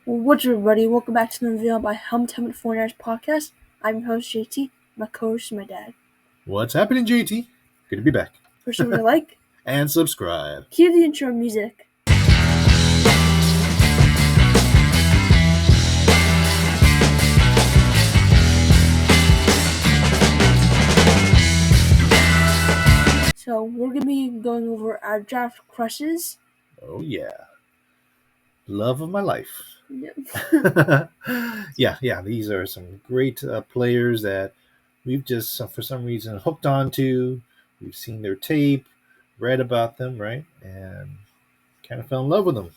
What's up, everybody? Welcome back to the Reveal by Helmet 49ers podcast. I'm your host, JT. My co-host is my dad. What's happening, JT? Good to be back. First, we're going to like and subscribe. Hear the intro music. So, we're going to be going over our draft crushes. Oh, yeah. Love of my life. Yep. Yeah. These are some great players that we've just, for some reason, hooked onto. We've seen their tape, read about them, right? And kind of fell in love with them.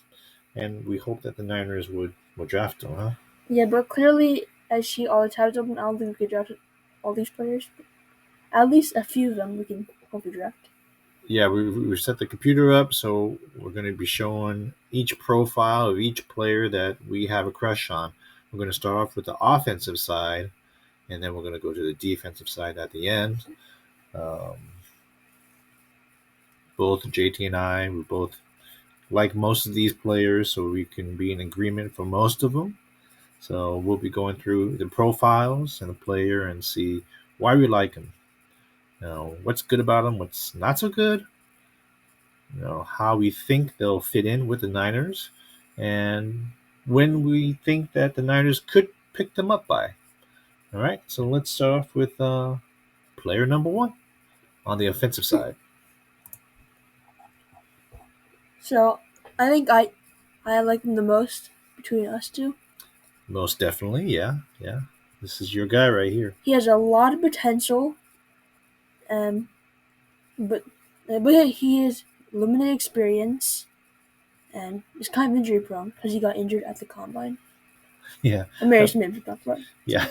And we hope that the Niners would draft them, huh? Yeah, but clearly, as she all the tabs open, I don't think we could draft all these players. At least a few of them we can hopefully draft. Yeah, we set the computer up, so we're going to be showing each profile of each player that we have a crush on. We're going to start off with the offensive side, and then we're going to go to the defensive side at the end. Both JT and I, we both like most of these players, so we can be in agreement for most of them. So we'll be going through the profiles and the player and see why we like them. What's good about them, what's not so good, how we think they'll fit in with the Niners, and when we think that the Niners could pick them up by. All right, so let's start off with player number one on the offensive side. So, I think I like them the most between us two. Most definitely, yeah. This is your guy right here. He has a lot of potential, but he has limited experience and is kind of injury prone because he got injured at the combine. Yeah. Marius Mims got right. Yeah.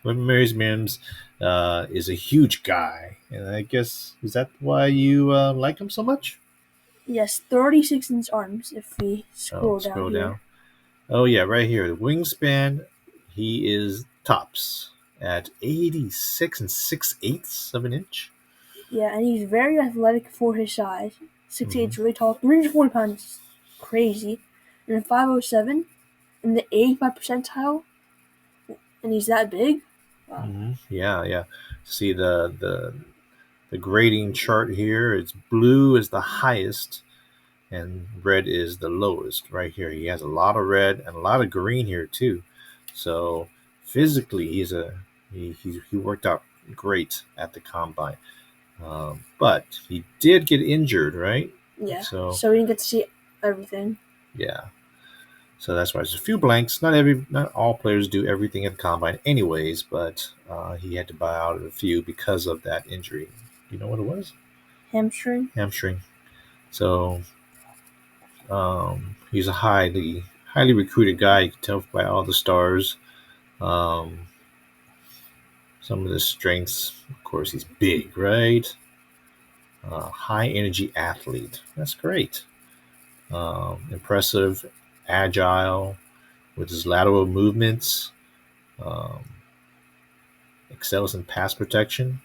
But Marius Mims is a huge guy, and I guess is that why you like him so much? Yes, 36-inch arms. If we scroll down here. Oh yeah, right here. The wingspan, he is tops at 86 6/8 of an inch. Yeah, and he's very athletic for his size. 6'8" is really tall. 340 pounds, crazy. And 5'07" in the 85th percentile, and he's that big. Wow. Yeah. See the grading chart here. It's blue is the highest, and red is the lowest. Right here, he has a lot of red and a lot of green here too. So physically, he worked out great at the combine. But he did get injured, right? Yeah. So we didn't get to see everything. Yeah. So that's why there's a few blanks. Not all players do everything at the combine, anyways. But he had to buy out a few because of that injury. You know what it was? Hamstring. So he's a highly recruited guy. You can tell by all the stars. Some of the strengths, of course, he's big, right? High energy athlete. That's great. Impressive, agile with his lateral movements. Excels in pass protection.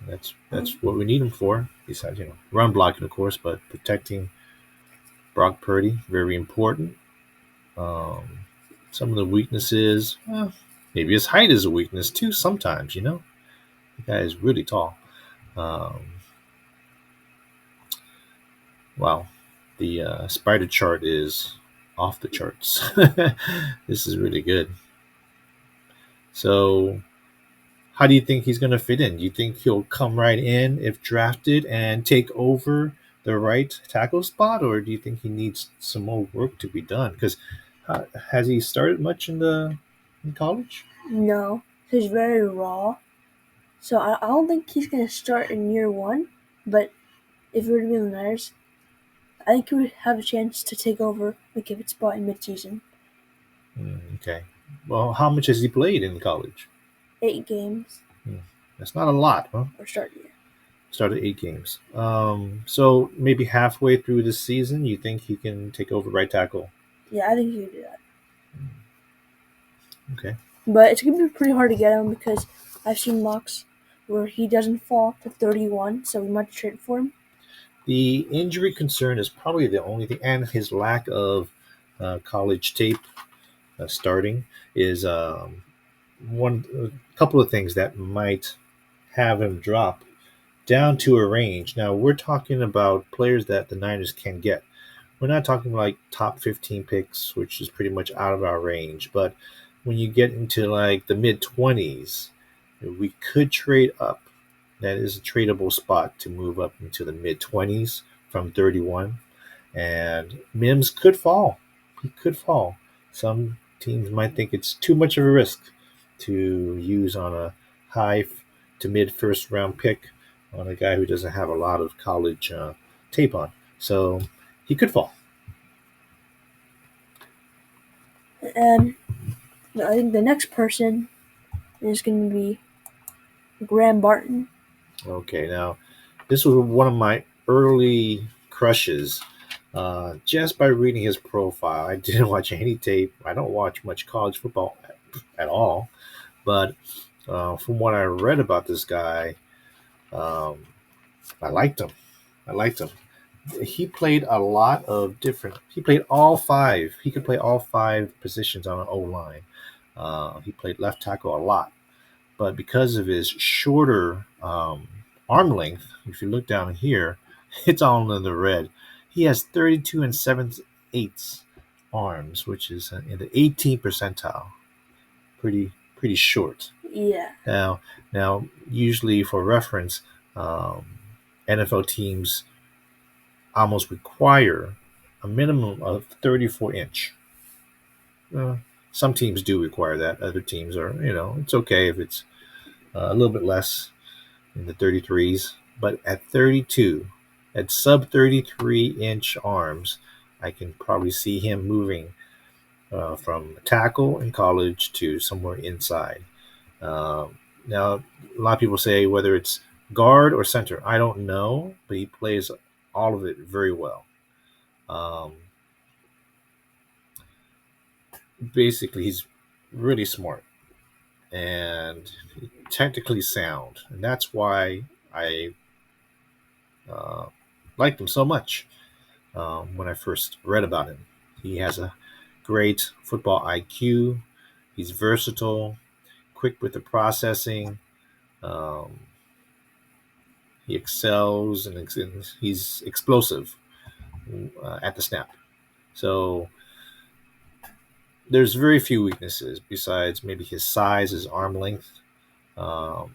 That's what we need him for. Besides, run blocking, of course, but protecting Brock Purdy, very important. Some of the weaknesses, maybe his height is a weakness too. Sometimes, the guy is really tall. Wow, the spider chart is off the charts. This is really good. So, how do you think he's going to fit in? Do you think he'll come right in if drafted and take over the right tackle spot, or do you think he needs some more work to be done? Because has he started much in college? No, he's very raw. So I don't think he's going to start in year one. But if we were to be in the Niners, I think he would have a chance to take over the Kivett spot in midseason. Okay. Well, how much has he played in college? 8 games. That's not a lot, huh? Or start year. Started 8 games. So maybe halfway through this season, you think he can take over right tackle? Yeah, I think he can do that. Okay. But it's going to be pretty hard to get him because I've seen mocks where he doesn't fall to 31, so we might trade for him. The injury concern is probably the only thing, and his lack of college tape starting is a couple of things that might have him drop down to a range. Now we're talking about players that the Niners can get. We're not talking like top 15 picks, which is pretty much out of our range. But when you get into like the mid 20s, we could trade up. That is a tradable spot to move up into the mid 20s from 31. And Mims could fall. He could fall. Some teams might think it's too much of a risk to use on a high to mid first round pick on a guy who doesn't have a lot of college tape on. So he could fall. And I think the next person is going to be Graham Barton. Okay, now this was one of my early crushes. Just by reading his profile, I didn't watch any tape. I don't watch much college football at all. But from what I read about this guy, um, I liked him. I liked him. He played a lot of different. He played all five. He could play all five positions on an O line. He played left tackle a lot, but because of his shorter arm length, if you look down here, it's all in the red. He has 32 and 7/8 arms, which is in the 18th percentile. Pretty short. Yeah. Now, usually for reference, NFL teams almost require a minimum of 34-inch. Some teams do require that. Other teams are, it's okay if it's a little bit less in the 33s. But at 32, at sub 33-inch arms, I can probably see him moving from tackle in college to somewhere inside. Now, a lot of people say whether it's guard or center. I don't know, but he plays all of it very well. Basically, he's really smart and technically sound, and that's why I liked him so much when I first read about him. He has a great football IQ. He's versatile, quick with the processing. Um, he excels and he's explosive at the snap. So there's very few weaknesses besides maybe his size, his arm length. But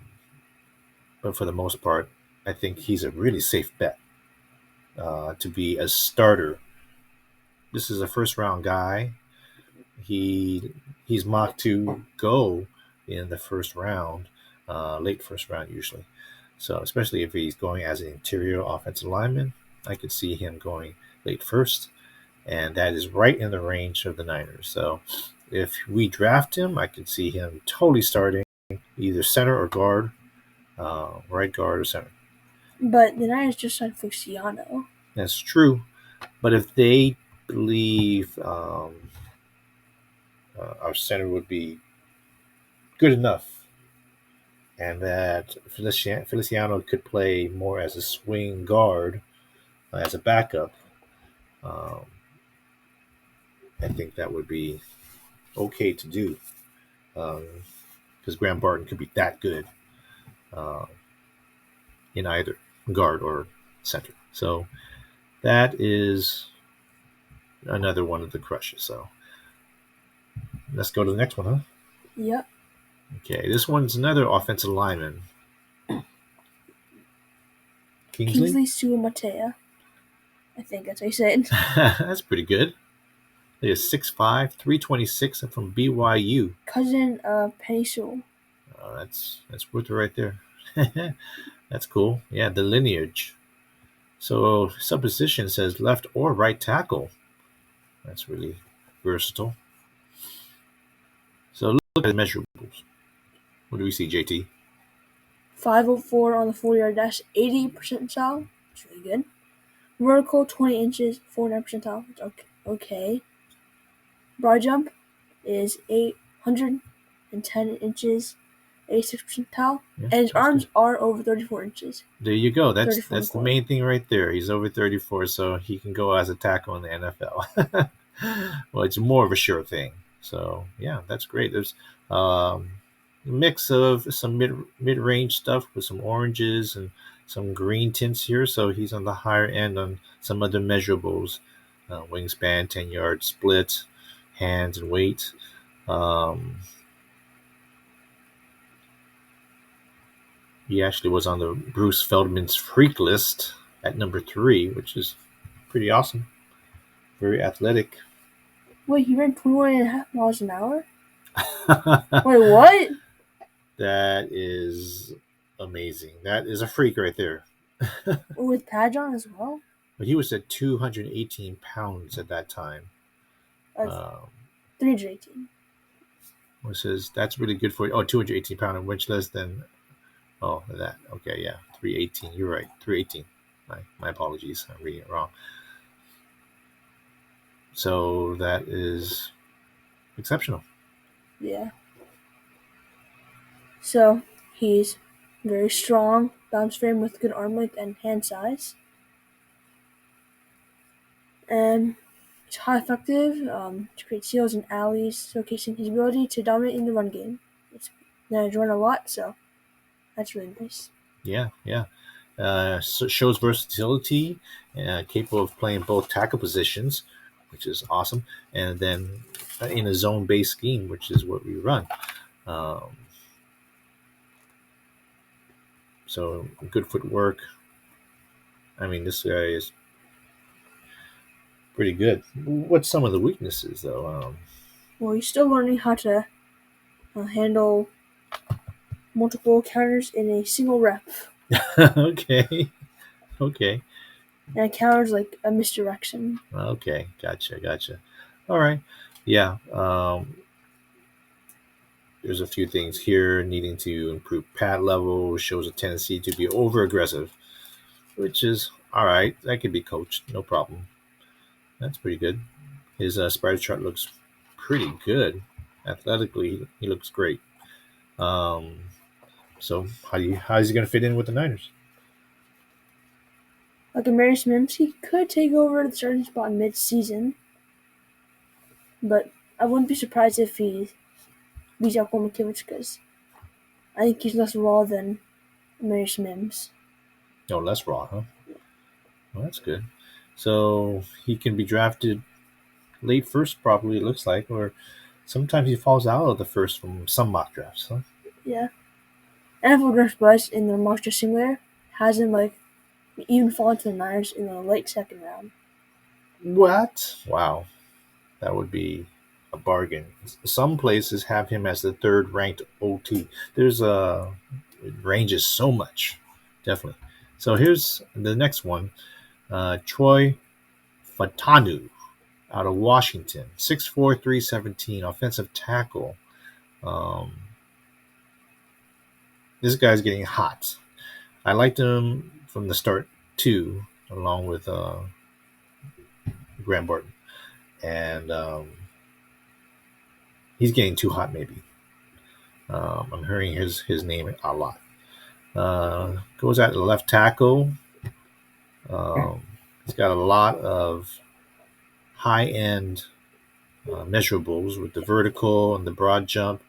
for the most part, I think he's a really safe bet to be a starter. This is a first round guy. He's mocked to go in the first round, late first round usually. So especially if he's going as an interior offensive lineman, I could see him going late first, and that is right in the range of the Niners. So if we draft him, I could see him totally starting either center or guard, right guard or center. But the Niners just signed Feliciano. That's true, but if they believe our center would be good enough, and that Feliciano could play more as a swing guard, as a backup, I think that would be okay to do, because Graham Barton could be that good in either guard or center. So that is another one of the crushes. So let's go to the next one, huh? Yep. Okay, this one's another offensive lineman. Kingsley Suamataia. I think that's how you say it. That's pretty good. He is 6'5", 326, and from BYU. Cousin of Penei Sewell. That's worth it right there. That's cool. Yeah, the lineage. So subposition says left or right tackle. That's really versatile. So look at the measurables. What do we see, JT? 504 on the 40-yard dash, 80 percentile. That's really good. Vertical, 20 inches, 49 percentile. Okay. Broad jump is 810 inches, 86 percentile. Yeah, and his arms good. Are over 34 inches. There you go. That's the main thing right there. He's over 34, so he can go as a tackle in the NFL. Well, it's more of a sure thing. So yeah, that's great. There's um, a mix of some mid range stuff with some oranges and some green tints here. So he's on the higher end on some other measurables: wingspan, 10 yard split, hands and weight. Um, he actually was on the Bruce Feldman's freak list at number 3, which is pretty awesome. Very athletic. Wait, he ran 21.5 miles an hour? Wait, what? That is amazing. That is a freak right there. With pads on as well? But he was at 218 pounds at that time. Um, 318. which is that's really good for you. Oh, 218 pound and much less than that. Okay, yeah, 318. You're right, 318. My apologies. I'm reading it wrong. So that is exceptional. Yeah. So he's very strong, bounce frame with good arm length and hand size. And he's high effective to create seals and alleys, showcasing his ability to dominate in the run game. He's run a lot, so that's really nice. Yeah. So shows versatility, capable of playing both tackle positions, which is awesome, and then in a zone-based scheme, which is what we run. Um, so good footwork. I mean, this guy is pretty good. What's some of the weaknesses, though? Well, he's still learning how to handle multiple counters in a single rep. Okay. And counters like a misdirection. Okay. Gotcha. All right. Yeah. There's a few things here needing to improve pad level, shows a tendency to be over aggressive, which is all right. That can be coached, no problem. That's pretty good. His spider chart looks pretty good. Athletically, he looks great. Um, so how is he going to fit in with the Niners? Like Amarius Mims, he could take over the starting spot mid-season, but I wouldn't be surprised if he beats out Cole McKivitz because I think he's less raw than Amarius Mims. No, less raw, huh? Well, that's good. So he can be drafted late first, probably, it looks like, or sometimes he falls out of the first from some mock drafts, huh? Yeah. NFL Draft Buzz in the Monster Simulator has him even fallen to the Niners in the late second round. What? Wow. That would be a bargain. Some places have him as the third ranked OT. It ranges so much. Definitely. So here's the next one. Troy Fatanu out of Washington, 6'4", 317, offensive tackle. This guy's getting hot. I liked him from the start too, along with Graham Barton, and he's getting too hot. Maybe I'm hearing his name a lot. Goes at the left tackle. He's got a lot of high end measurables with the vertical and the broad jump,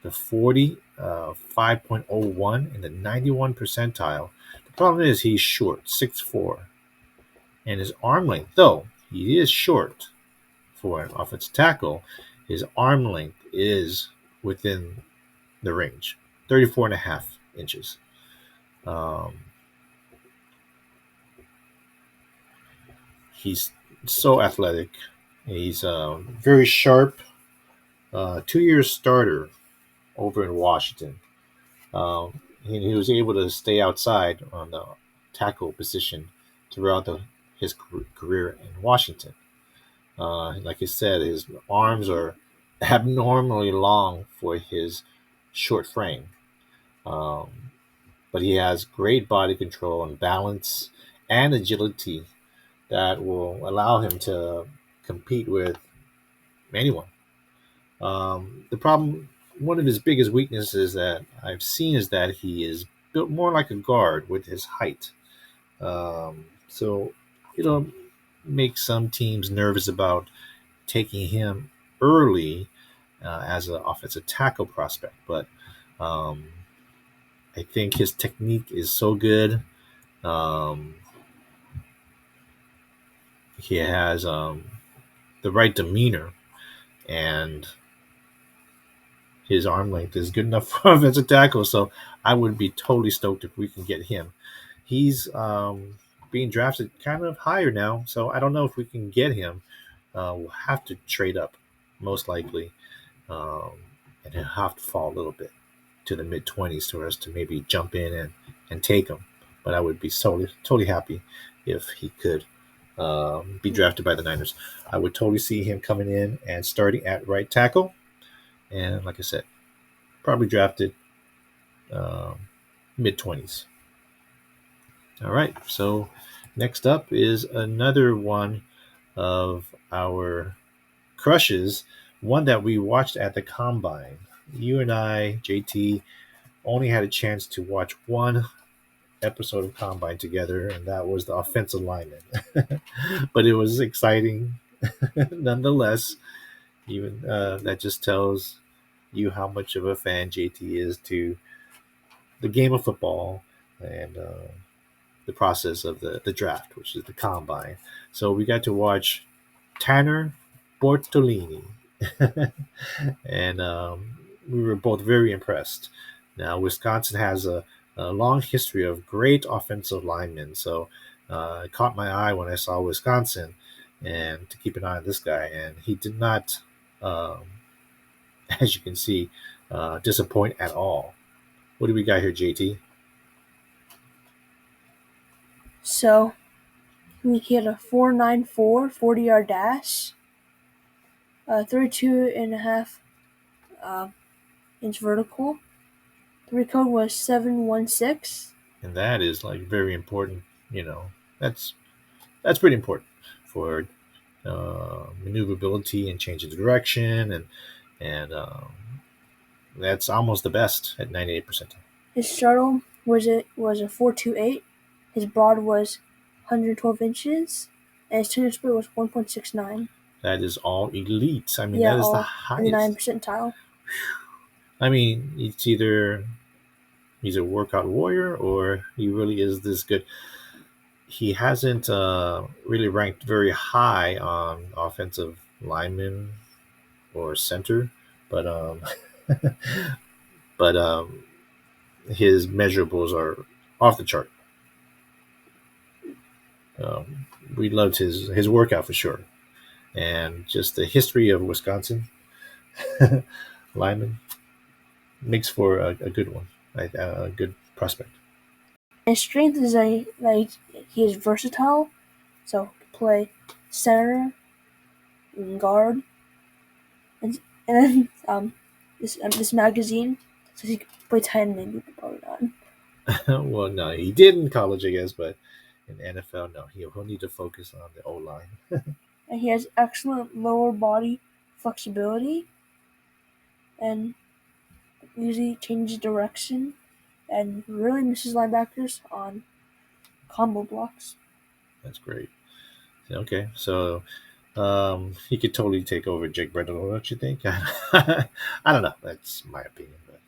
the 40, 5.01, and the 91 percentile. The problem is he's short, 6'4", and his arm length, though he is short for an offensive tackle, his arm length is within the range, 34.5 inches. He's so athletic. He's very sharp. 2-year starter over in Washington. He was able to stay outside on the tackle position throughout his career in Washington. Like I said, his arms are abnormally long for his short frame. But he has great body control and balance and agility that will allow him to compete with anyone. The problem, one of his biggest weaknesses that I've seen is that he is built more like a guard with his height. So it'll make some teams nervous about taking him early as an offensive tackle prospect, but I think his technique is so good. Um, he has the right demeanor, and his arm length is good enough for offensive tackle. So I would be totally stoked if we can get him. He's being drafted kind of higher now, so I don't know if we can get him. We'll have to trade up, most likely, um, and he'll have to fall a little bit to the mid-20s for us to maybe jump in and take him. But I would be totally happy if he could be drafted by the Niners. I would totally see him coming in and starting at right tackle. And like I said, probably drafted mid-20s. All right. So next up is another one of our crushes, one that we watched at the combine. You and I, JT, only had a chance to watch one episode of Combine together, and that was the offensive lineman. But it was exciting nonetheless. Even that just tells you how much of a fan JT is to the game of football and the process of the draft, which is the combine. So we got to watch Tanner Bortolini, and we were both very impressed. Now, Wisconsin has a long history of great offensive linemen, so it caught my eye when I saw Wisconsin, and to keep an eye on this guy, and he did not, um, as you can see, disappoint at all. What do we got here, JT? So he had a 4.94 40-yard dash, 32.5 inch vertical. The recode was 716. And that is like very important. That's pretty important for maneuverability and change of direction, and that's almost the best at 98%. His shuttle was a 4.28. His broad was 112 inches, and his tender split was 1.69. That is all elite. I mean, that is the highest. 9 percentile. I mean, it's either he's a workout warrior or he really is this good. He hasn't really ranked very high on offensive lineman or center, but but his measurables are off the chart. We loved his workout for sure, and just the history of Wisconsin lineman makes for a good one, a good prospect. His strength is he is versatile, so he can play center, and guard, and then this magazine says he can play tight end, maybe, but probably not. Well, no, he did in college, I guess, but in NFL, no, he'll need to focus on the O line. And he has excellent lower body flexibility, and usually changes direction, and really misses linebackers on combo blocks. That's great. Okay, so he could totally take over Jake Brendel, don't you think? I don't know. That's my opinion, but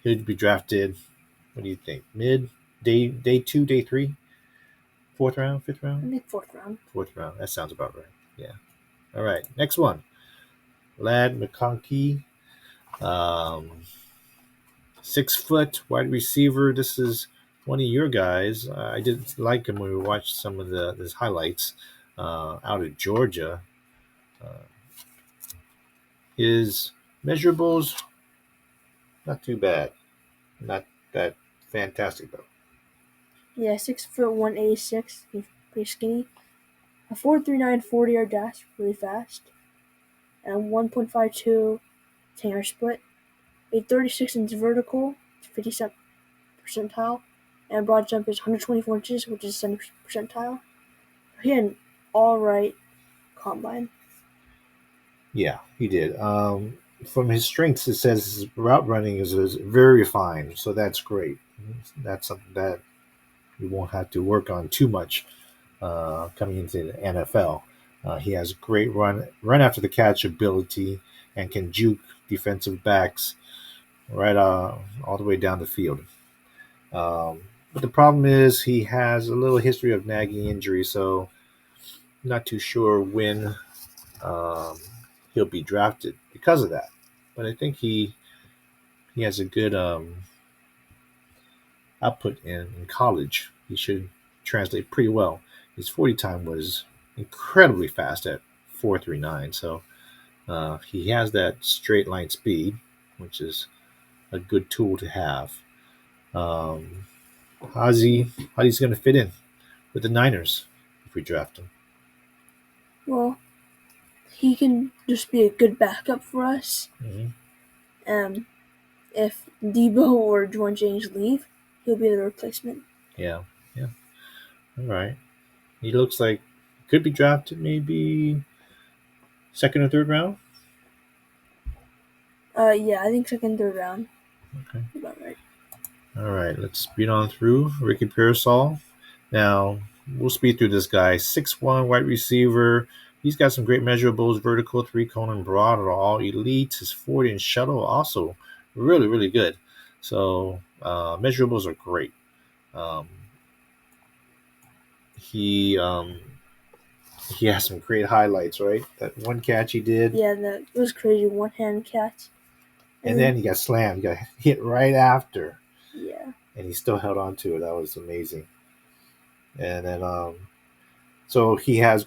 he'd be drafted. What do you think? Mid day 2, day 3, 4th round, 5th round? I think 4th round. 4th round. That sounds about right. Yeah. All right. Next one. Ladd McConkey. 6 foot wide receiver. This is one of your guys. I did like him when we watched some of his highlights out of Georgia. His measurables, not too bad. Not that fantastic, though. Yeah, 6 foot 186. He's pretty skinny. A 4.39 40-yard dash, really fast. And a 1.52 tender split. A 36 inch vertical, 57 percentile. And broad jump is 124 inches, which is 70 percentile. He had an alright combine. Yeah, he did. From his strengths, it says his route running is very refined, so that's great. That's something that you won't have to work on too much coming into the NFL. He has great run after the catch ability, and can juke defensive backs right all the way down the field. But the problem is he has a little history of nagging injury, so I'm not too sure when um, he'll be drafted because of that. But I think he has a good output in college. He should translate pretty well. His 40 time was incredibly fast at 4.39, so he has that straight line speed, which is a good tool to have. Um, how's he going to fit in with the Niners if we draft him? Well, he can just be a good backup for us. Mm-hmm. If Debo or Jauan Jennings leave, he'll be the replacement. Yeah, yeah. All right. He looks like he could be drafted maybe second or third round. Yeah, I think second, third round. Okay. About right. All right. Let's speed on through Ricky Pearsall. Now we'll speed through this guy. 6'1" wide receiver. He's got some great measurables. Vertical, three cone, and broad are all elite. His 40 and shuttle also really, really good. So measurables are great. Um, he he has some great highlights, right? That one catch he did. Yeah, that was crazy. One hand catch. And then he got slammed. He got hit right after. Yeah. And he still held on to it. That was amazing. And then, so he has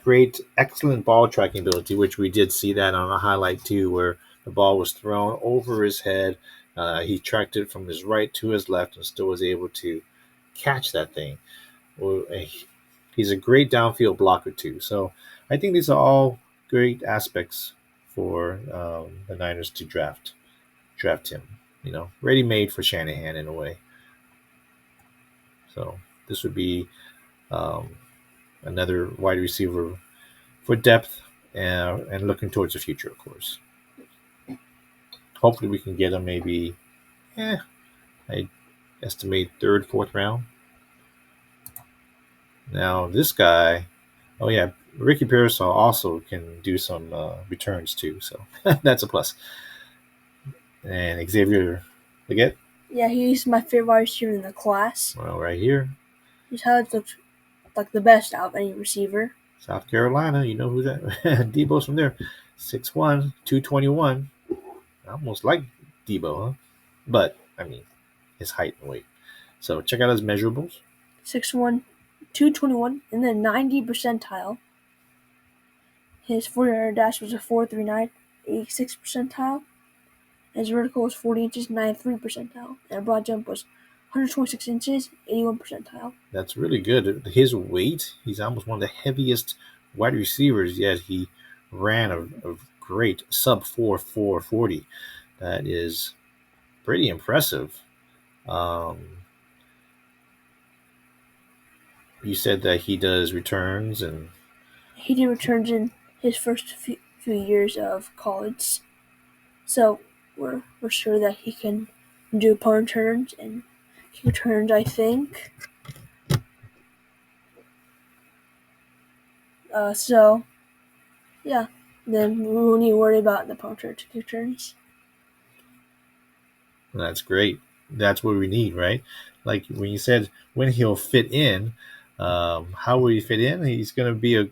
excellent ball tracking ability, which we did see that on a highlight too, where the ball was thrown over his head. He tracked it from his right to his left and still was able to catch that thing. Well, he's a great downfield blocker too. So I think these are all great aspects for the Niners to draft him. Ready made for Shanahan in a way. So this would be another wide receiver for depth and looking towards the future, of course. Hopefully, we can get him maybe, I estimate third, fourth round. Now, this guy, oh yeah, Ricky Pearsall also can do some returns too, so that's a plus. And Xavier Legette. Yeah, he's my favorite receiver in the class. Well, right here. His highlights look like the best out of any receiver. South Carolina, you know who that? Debo's from there. 6'1", 221. Almost like Debo, huh? But, I mean, his height and weight. So check out his measurables. 6'1", 221, in the 90 percentile. His 40-yard dash was a 4.39, 86 percentile. His vertical was 40 inches, 93 percentile. And a broad jump was 126 inches, 81 percentile. That's really good. His weight, he's almost one of the heaviest wide receivers, yet he ran a great sub 4.40. That is pretty impressive. You said that he does returns, and he did returns in his first few years of college. So we're sure that he can do punt returns and kick returns, I think. So, yeah. Then we won't need to worry about the punt returns. That's great. That's what we need, right? Like when you said when he'll fit in, how will he fit in? He's going to be a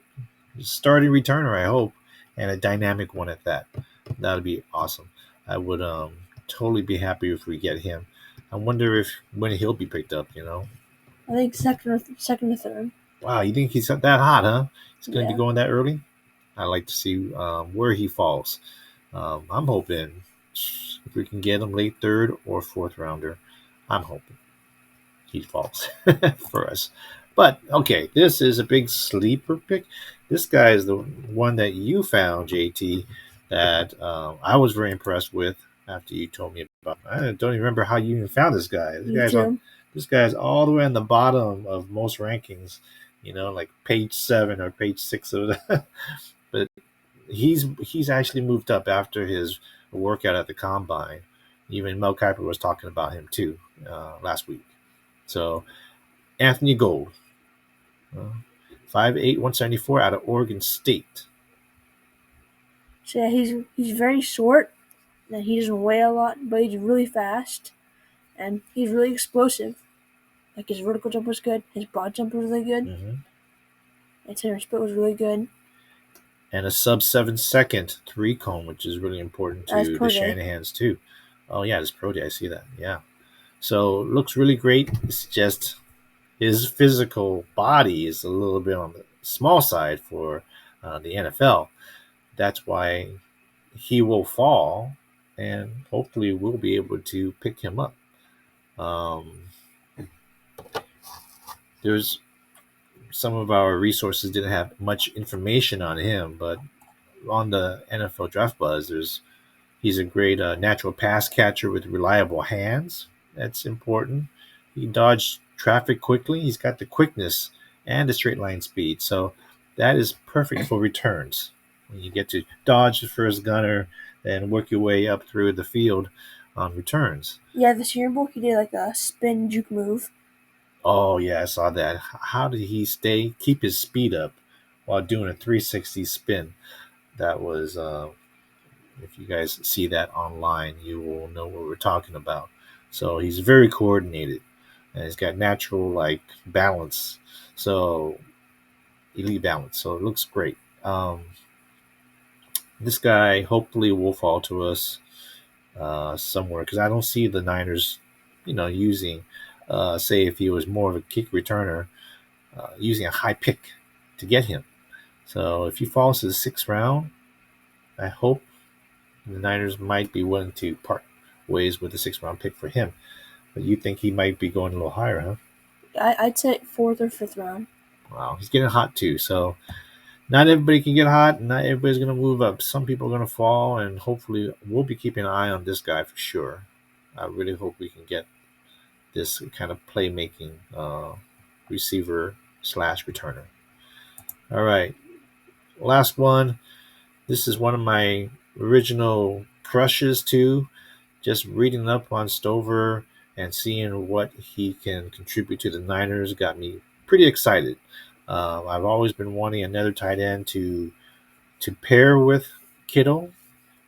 starting returner, I hope, and a dynamic one at that. That would be awesome. I would totally be happy if we get him. I wonder when he'll be picked up. I think second or third. Wow, you think he's that hot, huh? He's going to be going that early. I'd like to see where he falls. I'm hoping if we can get him late third or fourth rounder, I'm hoping he falls for us. But okay, this is a big sleeper pick. This guy is the one that you found, JT, that I was very impressed with after you told me about. I don't even remember how you even found this guy. This guy's all the way on the bottom of most rankings. Like page 7 or page 6 of that. But he's actually moved up after his workout at the combine. Even Mel Kiper was talking about him too last week. So Anthony Gould, 5'8", 174 out of Oregon State. So yeah, he's very short, and he doesn't weigh a lot, but he's really fast, and he's really explosive. Like his vertical jump was good, his broad jump was really good, Mm-hmm. and center split was really good. And a sub 7 second 3 cone, which is really important That's to the pro day. Shanahans too. Oh yeah, it's pro day. I see that. Yeah. So looks really great. It's just his physical body is a little bit on the small side for the NFL. That's why he will fall, and hopefully we'll be able to pick him up. Um, there's some of our resources didn't have much information on him, but on the NFL Draft Buzz, he's a great natural pass catcher with reliable hands. That's important. He can dodge traffic quickly. He's got the quickness and the straight line speed. So that is perfect for returns. When you get to dodge the first gunner, then work your way up through the field on returns. Yeah, the Senior Bowl he did like a spin juke move. Oh yeah, I saw that. How did he keep his speed up while doing a 360 spin? That was if you guys see that online, you will know what we're talking about. So he's very coordinated, and he's got natural like balance. So elite balance. So it looks great. This guy hopefully will fall to us somewhere because I don't see the Niners, using, say, if he was more of a kick returner, using a high pick to get him. So if he falls to the 6th round, I hope the Niners might be willing to part ways with the 6th round pick for him. But you think he might be going a little higher, huh? I'd say 4th or 5th round. Wow, he's getting hot too. So not everybody can get hot. Not everybody's going to move up. Some people are going to fall, and hopefully we'll be keeping an eye on this guy for sure. I really hope we can get this kind of playmaking receiver slash returner. All right, last one. This is one of my original crushes too. Just reading up on Stover and seeing what he can contribute to the Niners got me pretty excited. I've always been wanting another tight end to pair with Kittle,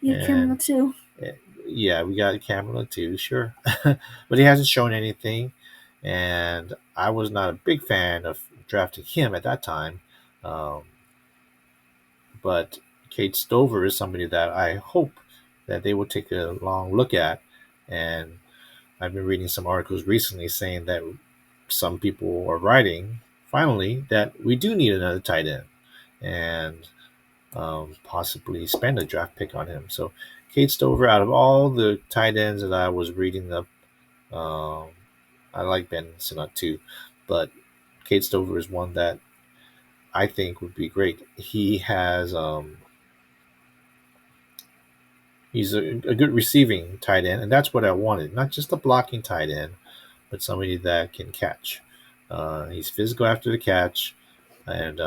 You have Cameron and too. yeah, we got Kamala too, sure, but he hasn't shown anything, and I was not a big fan of drafting him at that time. Um, but Kate Stover is somebody that I hope that they will take a long look at, and I've been reading some articles recently saying that some people are writing finally that we do need another tight end, and possibly spend a draft pick on him. So Kate Stover, out of all the tight ends that I was reading up, um, I like Ben Sinnott too, but Kate Stover is one that I think would be great. He's a good receiving tight end, and that's what I wanted. Not just a blocking tight end, but somebody that can catch. He's physical after the catch, and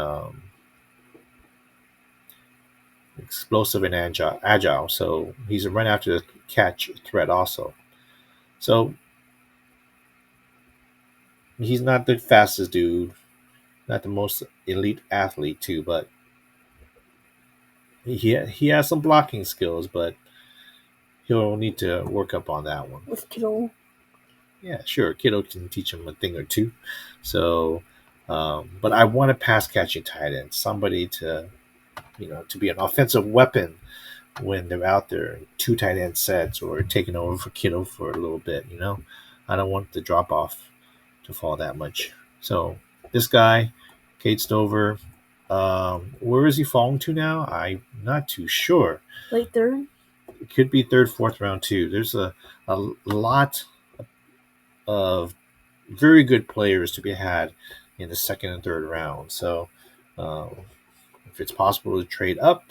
explosive and agile. So he's a run after the catch threat also. So he's not the fastest dude, not the most elite athlete too, but he has some blocking skills, but he'll need to work up on that one. With Kittle. Yeah, sure. Kiddo can teach him a thing or two. So, but I want a pass catching tight end, somebody to be an offensive weapon when they're out there in 2 tight end sets or taking over for Kittle for a little bit. I don't want the drop off to fall that much. So this guy, Kate Stover, where is he falling to now? I'm not too sure. Late 3rd. It could be 3rd, 4th round too. There's a lot of very good players to be had in the 2nd and 3rd round. So if it's possible to trade up,